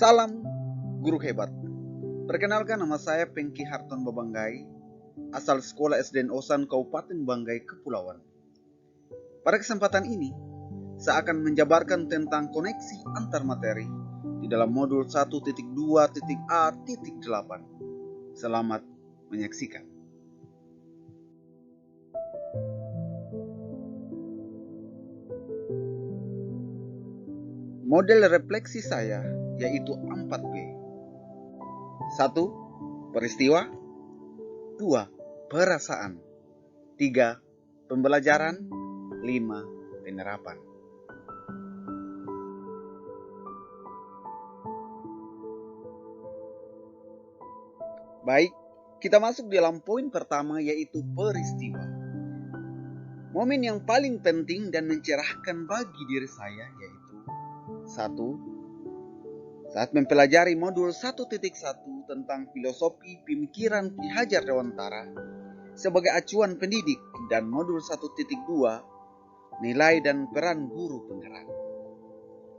Salam guru hebat. Perkenalkan, nama saya Pengki Harton Babanggai, asal sekolah SDN Osan Kabupaten Banggai, Kepulauan. Pada kesempatan ini, saya akan menjabarkan tentang koneksi antar materi di dalam modul 1.2.A.8. Selamat menyaksikan. Model refleksi saya yaitu 4P. 1. Peristiwa. 2. Perasaan. 3. Pembelajaran. 5. Penerapan. Baik, kita masuk dalam poin pertama yaitu peristiwa. Momen yang paling penting dan mencerahkan bagi diri saya yaitu 1. Saat mempelajari modul 1.1 tentang filosofi pemikiran Ki Hajar Dewantara sebagai acuan pendidik, dan modul 1.2 nilai dan peran guru penggerak.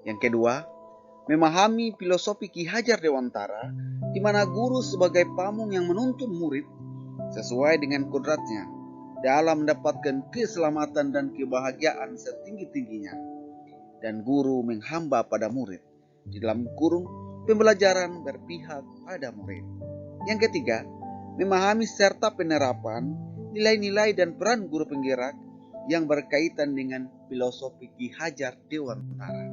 Yang kedua, memahami filosofi Ki Hajar Dewantara di mana guru sebagai pamong yang menuntun murid sesuai dengan kodratnya dalam mendapatkan keselamatan dan kebahagiaan setinggi-tingginya, dan guru menghamba pada murid di dalam kurung pembelajaran berpihak pada murid. Yang ketiga, memahami serta penerapan nilai-nilai dan peran guru penggerak yang berkaitan dengan filosofi Ki Hajar Dewantara.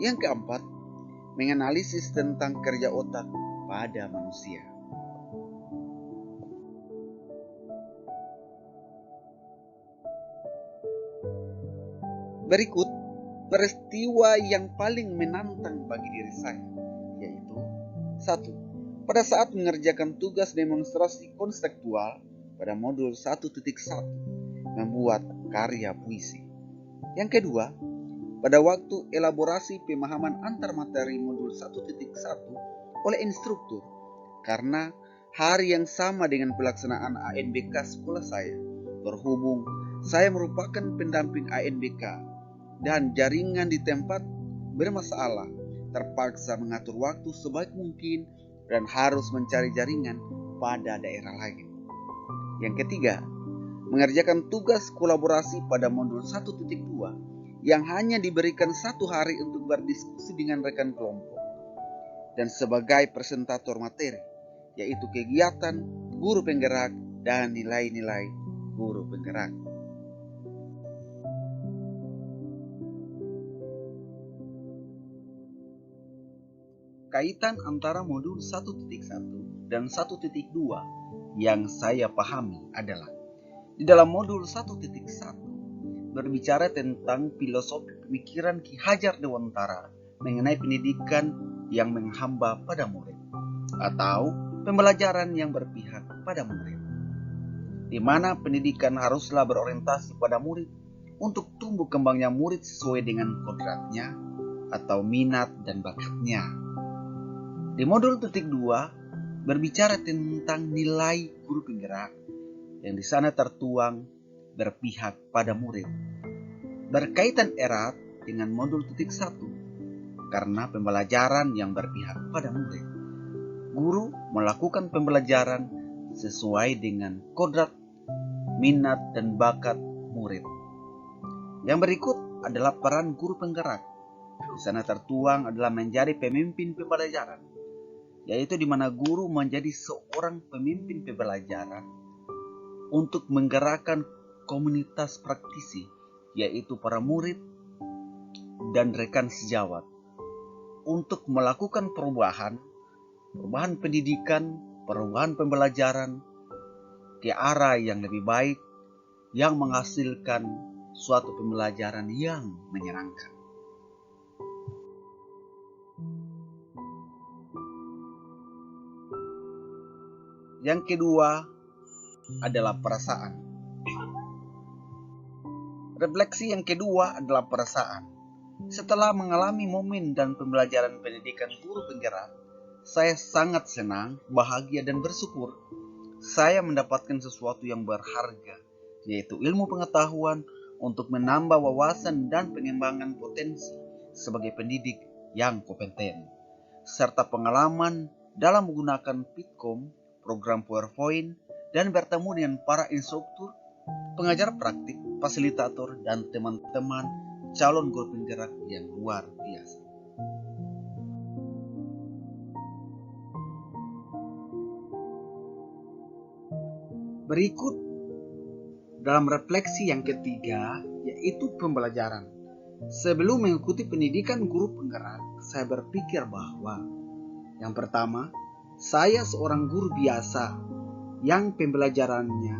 Yang keempat, menganalisis tentang kerja otak pada manusia. Berikut peristiwa yang paling menantang bagi diri saya, yaitu 1. Pada saat mengerjakan tugas demonstrasi konseptual pada modul 1.1, membuat karya puisi. Yang kedua, pada waktu elaborasi pemahaman antar materi modul 1.1 oleh instruktur, karena hari yang sama dengan pelaksanaan ANBK sekolah saya, berhubung saya merupakan pendamping ANBK dan jaringan di tempat bermasalah, terpaksa mengatur waktu sebaik mungkin dan harus mencari jaringan pada daerah lain. Yang ketiga, mengerjakan tugas kolaborasi pada modul 1.2 yang hanya diberikan 1 hari untuk berdiskusi dengan rekan kelompok, dan sebagai presentator materi, yaitu kegiatan guru penggerak dan nilai-nilai guru penggerak. Kaitan antara modul 1.1 dan 1.2 yang saya pahami adalah di dalam modul 1.1 berbicara tentang filosofi pemikiran Ki Hajar Dewantara mengenai pendidikan yang menghamba pada murid atau pembelajaran yang berpihak pada murid, di mana pendidikan haruslah berorientasi pada murid untuk tumbuh kembangnya murid sesuai dengan kodratnya atau minat dan bakatnya. Di modul 2 berbicara tentang nilai guru penggerak yang di sana tertuang berpihak pada murid, berkaitan erat dengan modul 1 karena pembelajaran yang berpihak pada murid. Guru melakukan pembelajaran sesuai dengan kodrat, minat dan bakat murid. Yang berikut adalah peran guru penggerak. Di sana tertuang adalah menjadi pemimpin pembelajaran, yaitu di mana guru menjadi seorang pemimpin pembelajaran untuk menggerakkan komunitas praktisi, yaitu para murid dan rekan sejawat, untuk melakukan perubahan pendidikan, perubahan pembelajaran ke arah yang lebih baik, yang menghasilkan suatu pembelajaran yang menyenangkan. Yang kedua adalah perasaan. Refleksi yang kedua adalah perasaan. Setelah mengalami momen dan pembelajaran pendidikan guru penggerak, saya sangat senang, bahagia dan bersyukur saya mendapatkan sesuatu yang berharga, yaitu ilmu pengetahuan untuk menambah wawasan dan pengembangan potensi sebagai pendidik yang kompeten. serta pengalaman dalam menggunakan Pitkom, program PowerPoint, dan bertemu dengan para instruktur, pengajar praktik, fasilitator, dan teman-teman calon guru penggerak yang luar biasa. Berikut dalam refleksi yang ketiga, yaitu pembelajaran. Sebelum mengikuti pendidikan guru penggerak, saya berpikir bahwa yang pertama, saya seorang guru biasa yang pembelajarannya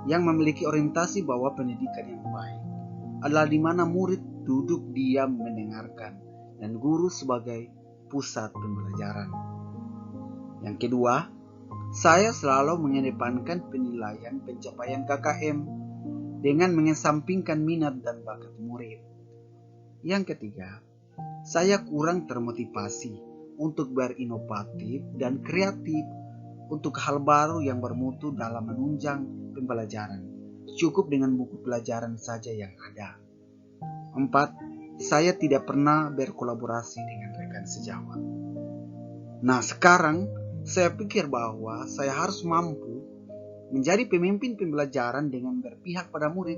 yang memiliki orientasi bahwa pendidikan yang baik adalah di mana murid duduk diam mendengarkan dan guru sebagai pusat pembelajaran. Yang kedua, saya selalu mengedepankan penilaian pencapaian KKM dengan mengesampingkan minat dan bakat murid. Yang ketiga, saya kurang termotivasi untuk berinovatif dan kreatif untuk hal baru yang bermutu dalam menunjang pembelajaran. Cukup dengan buku pelajaran saja yang ada. 4. Saya tidak pernah berkolaborasi dengan rekan sejawat. Nah, sekarang saya pikir bahwa saya harus mampu menjadi pemimpin pembelajaran dengan berpihak pada murid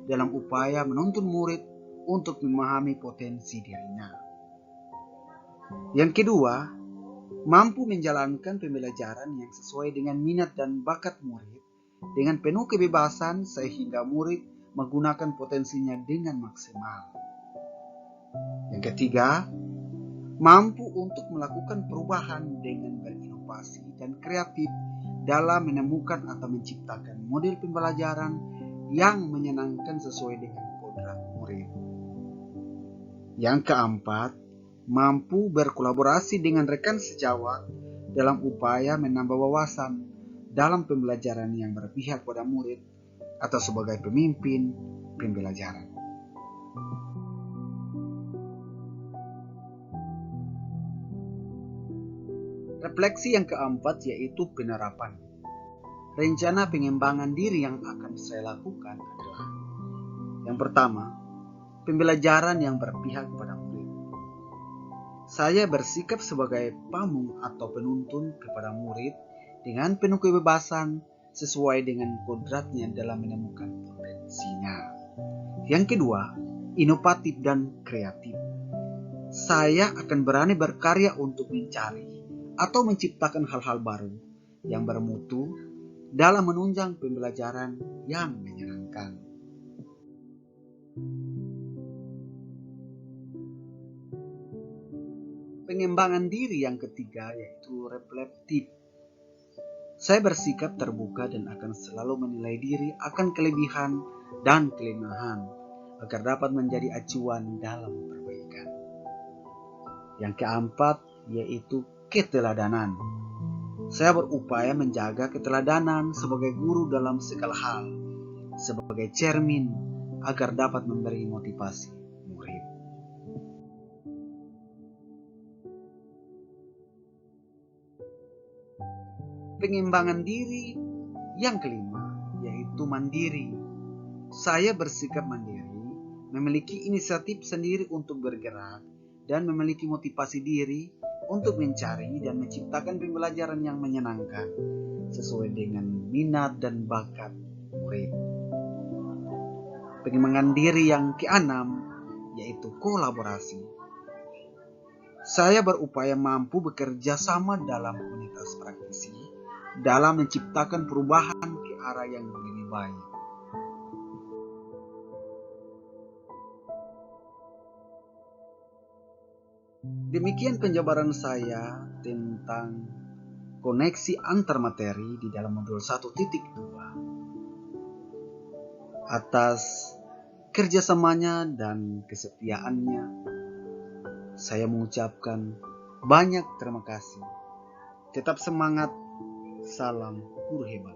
dalam upaya menuntun murid untuk memahami potensi dirinya. Yang kedua, mampu menjalankan pembelajaran yang sesuai dengan minat dan bakat murid dengan penuh kebebasan sehingga murid menggunakan potensinya dengan maksimal. Yang ketiga, mampu untuk melakukan perubahan dengan berinovasi dan kreatif dalam menemukan atau menciptakan model pembelajaran yang menyenangkan sesuai dengan kodrat murid. Yang keempat, mampu berkolaborasi dengan rekan sejawat dalam upaya menambah wawasan dalam pembelajaran yang berpihak pada murid atau sebagai pemimpin pembelajaran. Refleksi yang keempat yaitu penerapan. Rencana pengembangan diri yang akan saya lakukan adalah: yang pertama, pembelajaran yang berpihak pada murid. Saya bersikap sebagai pamung atau penuntun kepada murid dengan penuh kebebasan sesuai dengan kodratnya dalam menemukan potensinya. Yang kedua, inovatif dan kreatif. Saya akan berani berkarya untuk mencari atau menciptakan hal-hal baru yang bermutu dalam menunjang pembelajaran yang menyenangkan. Pengembangan diri yang ketiga yaitu reflektif. Saya bersikap terbuka dan akan selalu menilai diri akan kelebihan dan kelemahan agar dapat menjadi acuan dalam perbaikan. Yang keempat yaitu keteladanan. Saya berupaya menjaga keteladanan sebagai guru dalam segala hal, sebagai cermin agar dapat memberi motivasi murid. Pengembangan diri yang kelima yaitu mandiri. Saya bersikap mandiri, memiliki inisiatif sendiri untuk bergerak, dan memiliki motivasi diri untuk mencari dan menciptakan pembelajaran yang menyenangkan sesuai dengan minat dan bakat murid. Pengembangan diri yang keenam yaitu kolaborasi. Saya berupaya mampu bekerja sama dalam komunitas praktisi dalam menciptakan perubahan ke arah yang lebih baik. Demikian penjabaran saya tentang koneksi antar materi di dalam modul 1.2. Atas kerjasamanya dan kesetiaannya, saya mengucapkan banyak terima kasih. Tetap semangat, salam guru hebat.